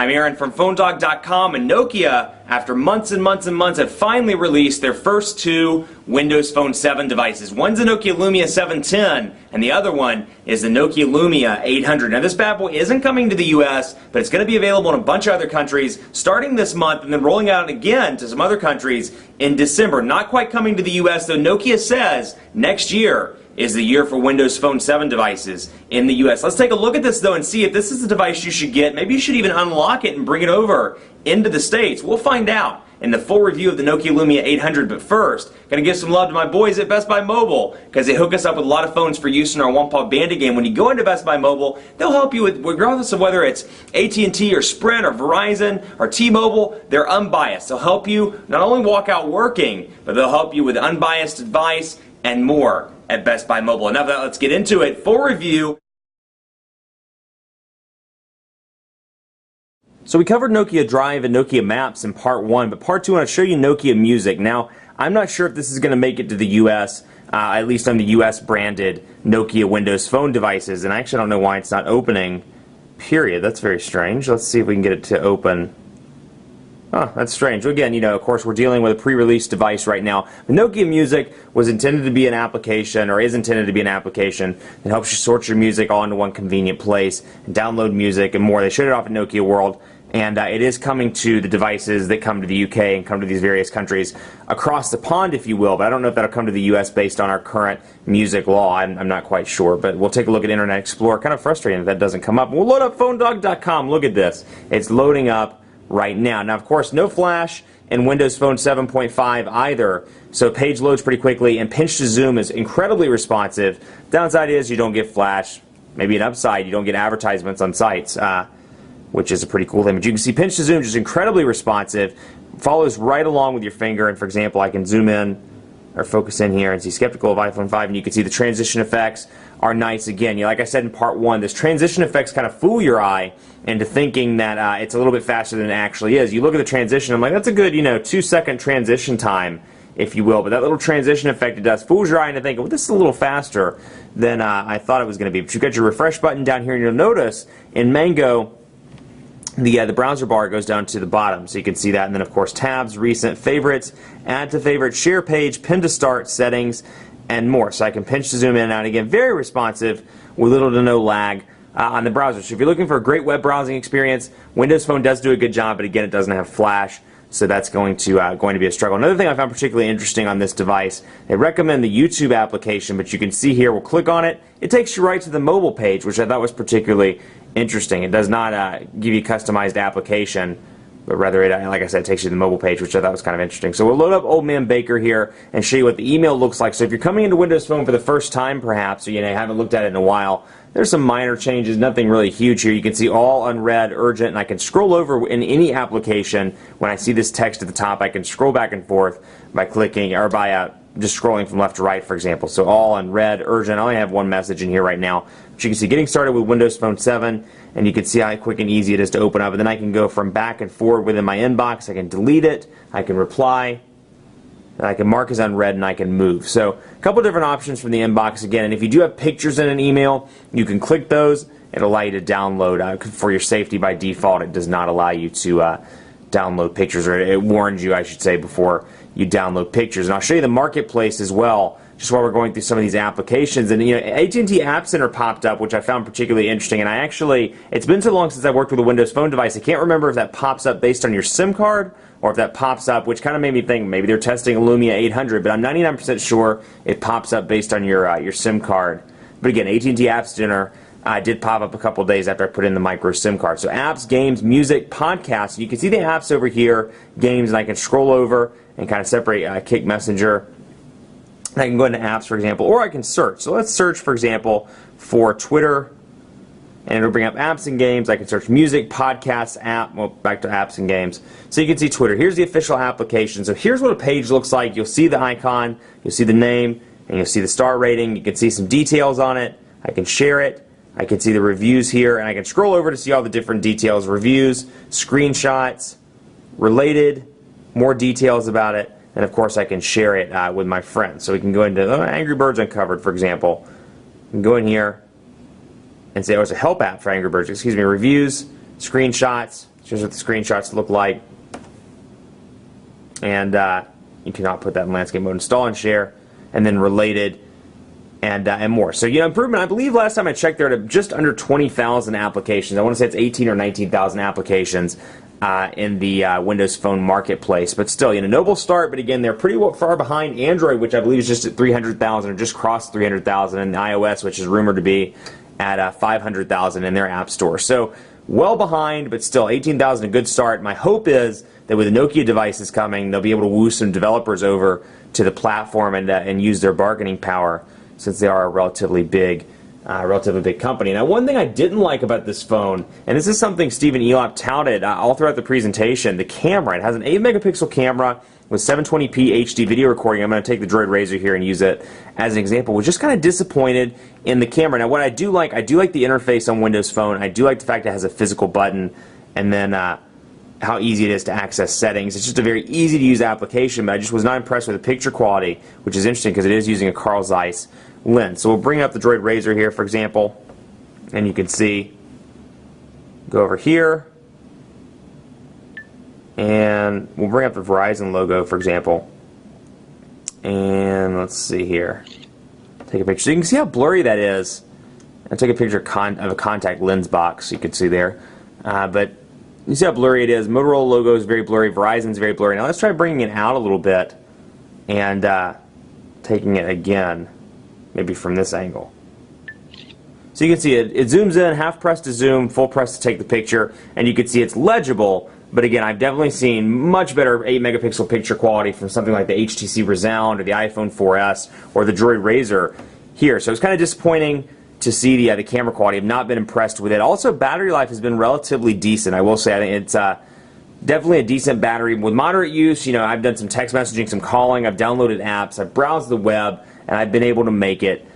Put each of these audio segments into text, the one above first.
I'm Aaron from PhoneDog.com, and Nokia, after months and months and months, have finally released their first two Windows Phone 7 devices. One's a Nokia Lumia 710, and the other one is the Nokia Lumia 800. Now this bad boy isn't coming to the US, but it's going to be available in a bunch of other countries starting this month and then rolling out again to some other countries in December. Not quite coming to the US, though Nokia says next year is the year for Windows Phone 7 devices in the US. Let's take a look at this though and see if this is the device you should get. Maybe you should even unlock it and bring it over into the States. We'll find out in the full review of the Nokia Lumia 800, but first, gonna give some love to my boys at Best Buy Mobile, because they hook us up with a lot of phones for use in our One Paw Bandit game. When you go into Best Buy Mobile, they'll help you with, regardless of whether it's AT&T or Sprint or Verizon or T-Mobile, they're unbiased. They'll help you not only walk out working, but they'll help you with unbiased advice and more at Best Buy Mobile. Enough of that, let's get into it. Full review. So we covered Nokia Drive and Nokia Maps in part 1, but part 2 I want to show you Nokia Music. Now, I'm not sure if this is going to make it to the US, at least on the US branded Nokia Windows Phone devices, and I actually don't know why it's not opening, period. That's very strange. Let's see if we can get it to open. Oh, that's strange. Again, of course, we're dealing with a pre-release device right now. The Nokia Music was intended to be an application, or is intended to be an application that helps you sort your music all into one convenient place and download music and more. They showed it off at Nokia World, and it is coming to the devices that come to the UK and come to these various countries across the pond, if you will. But I don't know if that'll come to the US based on our current music law. I'm not quite sure. But we'll take a look at Internet Explorer. Kind of frustrating if that doesn't come up. We'll load up PhoneDog.com. Look at this. It's loading up right now. Now, of course, no flash in Windows Phone 7.5 either, so page loads pretty quickly, and pinch to zoom is incredibly responsive. Downside is you don't get flash. Maybe an upside, you don't get advertisements on sites, which is a pretty cool thing. But you can see pinch to zoom is incredibly responsive, follows right along with your finger, and for example, I can zoom in or focus in here and see skeptical of iPhone 5, and you can see the transition effects are nice. Again, like I said in part 1, this transition effects kind of fool your eye into thinking that it's a little bit faster than it actually is. You look at the transition, I'm like, that's a good 2-second transition time, if you will, but that little transition effect, it does fools your eye into thinking, well, this is a little faster than I thought it was going to be. But you've got your refresh button down here, and you'll notice in Mango the browser bar goes down to the bottom, so you can see that, and then of course tabs, recent, favorites, add to favorite, share page, pin to start, settings, and more. So I can pinch to zoom in and out. Again, very responsive with little to no lag on the browser. So if you're looking for a great web browsing experience, Windows Phone does do a good job, but again, it doesn't have flash, so that's going to be a struggle. Another thing I found particularly interesting on this device, they recommend the YouTube application, but you can see here, we'll click on it, it takes you right to the mobile page, which I thought was particularly interesting. It does not give you a customized application, but rather, like I said, it takes you to the mobile page, which I thought was kind of interesting. So we'll load up Old Man Baker here and show you what the email looks like. So if you're coming into Windows Phone for the first time, perhaps, or you haven't looked at it in a while, there's some minor changes, nothing really huge here. You can see all unread, urgent, and I can scroll over in any application. When I see this text at the top, I can scroll back and forth by clicking, or by just scrolling from left to right, for example. So all unread, urgent. I only have one message in here right now. But you can see getting started with Windows Phone 7, and you can see how quick and easy it is to open up. And then I can go from back and forward within my inbox. I can delete it, I can reply, and I can mark as unread, and I can move. So a couple different options from the inbox again. And if you do have pictures in an email, you can click those. It'll allow you to download. For your safety, by default, it does not allow you to download pictures, or it warns you, I should say, before you download pictures. And I'll show you the marketplace as well, just while we're going through some of these applications. And AT&T App Center popped up, which I found particularly interesting. And it's been so long since I worked with a Windows Phone device, I can't remember if that pops up based on your SIM card, or if that pops up, which kind of made me think maybe they're testing a Lumia 800, but I'm 99% sure it pops up based on your SIM card. But again, AT&T App Center did pop up a couple days after I put in the micro SIM card. So apps, games, music, podcasts. You can see the apps over here, games, and I can scroll over and kind of separate Kick Messenger. I can go into apps, for example, or I can search. So let's search, for example, for Twitter, and it'll bring up apps and games. I can search music, podcasts, app, well, back to apps and games. So you can see Twitter. Here's the official application. So here's what a page looks like. You'll see the icon, you'll see the name, and you'll see the star rating. You can see some details on it. I can share it. I can see the reviews here, and I can scroll over to see all the different details, reviews, screenshots, related, more details about it, and of course I can share it with my friends. So we can go into Angry Birds Uncovered, for example, and go in here and say, oh, it's a help app for Angry Birds, excuse me, reviews, screenshots. Here's what the screenshots look like. And you cannot put that in landscape mode. Install and share, and then related, and more. So, improvement. I believe last time I checked, they're at just under 20,000 applications. I want to say it's 18 or 19,000 applications in the Windows Phone marketplace. But still, noble start. But again, they're pretty far behind Android, which I believe is just at 300,000 or just crossed 300,000, and iOS, which is rumored to be at 500,000 in their app store. So well behind, but still 18,000, a good start. My hope is that with the Nokia devices coming, they'll be able to woo some developers over to the platform and use their bargaining power, since they are a relatively big company. Now, one thing I didn't like about this phone, and this is something Stephen Elop touted all throughout the presentation, the camera. It has an 8-megapixel camera with 720p HD video recording. I'm going to take the Droid Razr here and use it as an example. Was just kind of disappointed in the camera. Now, what I do like the interface on Windows Phone. I do like the fact it has a physical button, and then how easy it is to access settings. It's just a very easy to use application, but I just was not impressed with the picture quality, which is interesting because it is using a Carl Zeiss lens. So we'll bring up the Droid Razr here, for example, and you can see, go over here, and we'll bring up the Verizon logo, for example, and let's see here. Take a picture. So you can see how blurry that is. I'll take a picture of a contact lens box, you can see there. But you see how blurry it is. Motorola logo is very blurry. Verizon's very blurry. Now let's try bringing it out a little bit and taking it again, maybe from this angle. So you can see it zooms in, half press to zoom, full press to take the picture, and you can see it's legible. But again, I've definitely seen much better 8-megapixel picture quality from something like the HTC Resound or the iPhone 4S or the Droid Razr here. So it's kind of disappointing to see the camera quality. I've not been impressed with it. Also, battery life has been relatively decent. I will say, I think it's definitely a decent battery with moderate use. I've done some text messaging, some calling. I've downloaded apps. I've browsed the web, and I've been able to make it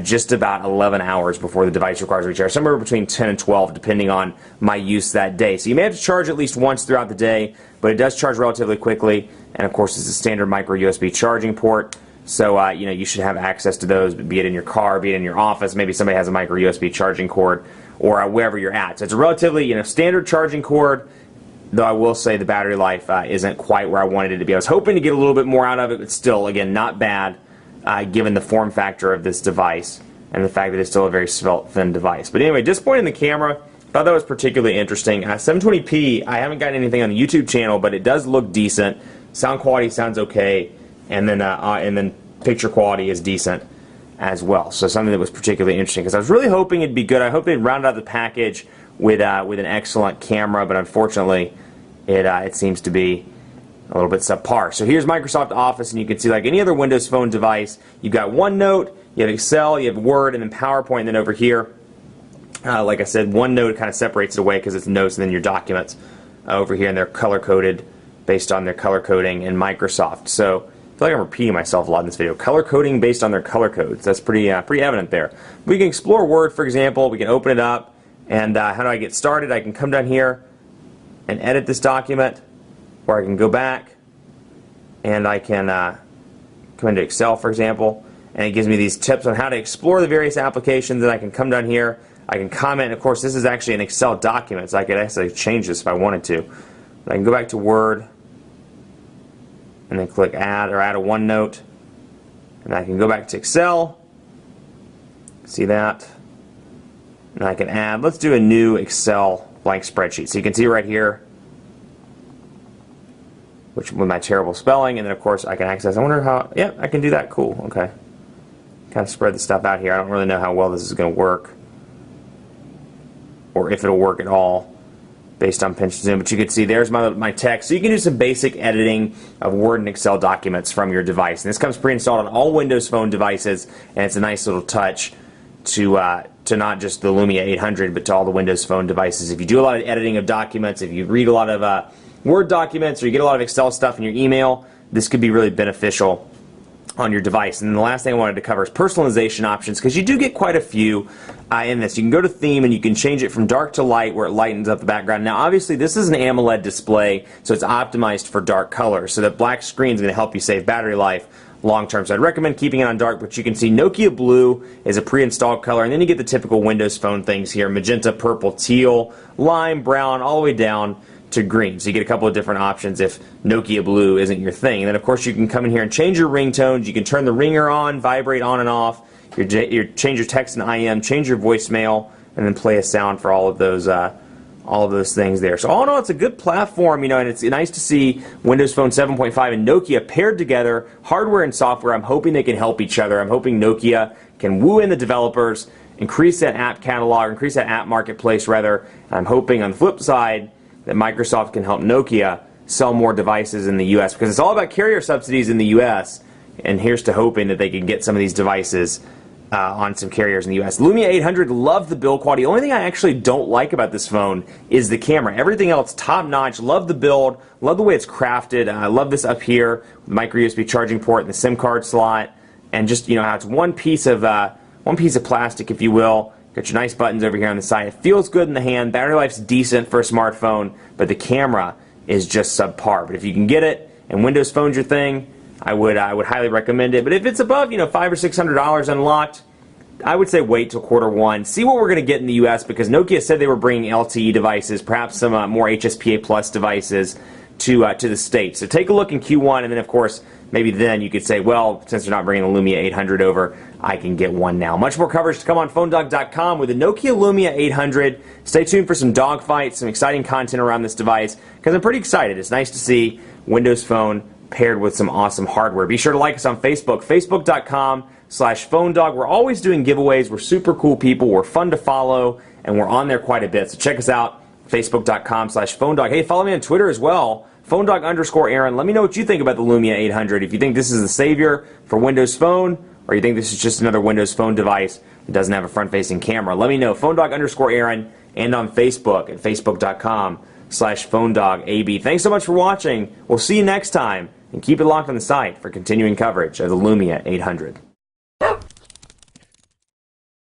just about 11 hours before the device requires recharge, somewhere between 10 and 12, depending on my use that day. So you may have to charge at least once throughout the day, but it does charge relatively quickly. And of course, it's a standard micro USB charging port. So, you should have access to those, be it in your car, be it in your office. Maybe somebody has a micro USB charging cord, or wherever you're at. So it's a relatively, standard charging cord, though I will say the battery life isn't quite where I wanted it to be. I was hoping to get a little bit more out of it, but still, again, not bad, given the form factor of this device and the fact that it's still a very svelte, thin device. But anyway, disappointed in the camera. Thought that was particularly interesting. 720p, I haven't gotten anything on the YouTube channel, but it does look decent. Sound quality sounds okay. And then picture quality is decent as well. So something that was particularly interesting, because I was really hoping it'd be good. I hope they'd round out the package with an excellent camera, but unfortunately, it seems to be a little bit subpar. So here's Microsoft Office, and you can see, like any other Windows Phone device, you've got OneNote, you have Excel, you have Word, and then PowerPoint. And then over here, like I said, OneNote kind of separates it away because it's notes, and then your documents over here, and they're color coded based on their color coding in Microsoft. So I feel like I'm repeating myself a lot in this video. Color coding based on their color codes. That's pretty evident there. We can explore Word, for example. We can open it up, and how do I get started? I can come down here and edit this document, or I can go back and I can come into Excel, for example, and it gives me these tips on how to explore the various applications. And I can come down here, I can comment, and of course this is actually an Excel document, so I could actually change this if I wanted to. But I can go back to Word, and then click Add, or add a OneNote, and I can go back to Excel, see that, and I can add, let's do a new Excel blank spreadsheet. So you can see right here, which with my terrible spelling, and then of course I can access, I wonder how, yeah, I can do that, cool, okay. Kind of spread the stuff out here. I don't really know how well this is going to work, or if it'll work at all, based on pinch to zoom, but you can see there's my text. So you can do some basic editing of Word and Excel documents from your device. And this comes pre-installed on all Windows Phone devices, and it's a nice little touch to not just the Lumia 800, but to all the Windows Phone devices. If you do a lot of editing of documents, if you read a lot of Word documents, or you get a lot of Excel stuff in your email, this could be really beneficial on your device. And then the last thing I wanted to cover is personalization options, because you do get quite a few in this. You can go to theme and you can change it from dark to light, where it lightens up the background. Now obviously this is an AMOLED display, so it's optimized for dark colors, so that black screen is going to help you save battery life. long term. So I'd recommend keeping it on dark, but you can see Nokia Blue is a pre-installed color, and then you get the typical Windows Phone things here: magenta, purple, teal, lime, brown, all the way down to green. So you get a couple of different options if Nokia Blue isn't your thing. And then of course you can come in here and change your ringtones. You can turn the ringer on, vibrate on and off, change your text and IM, change your voicemail, and then play a sound for all of those things there. So all in all, it's a good platform, you know, and it's nice to see Windows Phone 7.5 and Nokia paired together, hardware and software. I'm hoping they can help each other. I'm hoping Nokia can woo in the developers, increase that app catalog, increase that app marketplace rather. I'm hoping on the flip side that Microsoft can help Nokia sell more devices in the U.S. because it's all about carrier subsidies in the U.S. And here's to hoping that they can get some of these devices on some carriers in the U.S. Lumia 800, love the build quality. The only thing I actually don't like about this phone is the camera. Everything else top notch. Love the build. Love the way it's crafted. I love this up here, micro USB charging port and the SIM card slot, and just, you know, how it's one piece of plastic, if you will. Got your nice buttons over here on the side. It feels good in the hand. Battery life's decent for a smartphone, but the camera is just subpar. But if you can get it and Windows Phone's your thing, I would highly recommend it. But if it's above, you know, $500 or $600 unlocked, I would say wait till Q1. See what we're going to get in the U.S. because Nokia said they were bringing LTE devices, perhaps some more HSPA Plus devices to the States. So take a look in Q1, and then of course maybe then you could say, well, since they're not bringing the Lumia 800 over, I can get one now. Much more coverage to come on PhoneDog.com with the Nokia Lumia 800. Stay tuned for some dogfights, some exciting content around this device because I'm pretty excited. It's nice to see Windows Phone paired with some awesome hardware. Be sure to like us on Facebook, facebook.com/PhoneDog. We're always doing giveaways. We're super cool people. We're fun to follow, and we're on there quite a bit. So check us out, facebook.com/PhoneDog. Hey, follow me on Twitter as well, PhoneDog_Aaron. Let me know what you think about the Lumia 800. If you think this is the savior for Windows Phone, or you think this is just another Windows Phone device that doesn't have a front-facing camera, let me know. PhoneDog_Aaron, and on Facebook at facebook.com/PhoneDogAB. Thanks so much for watching. We'll see you next time, and keep it locked on the site for continuing coverage of the Lumia 800.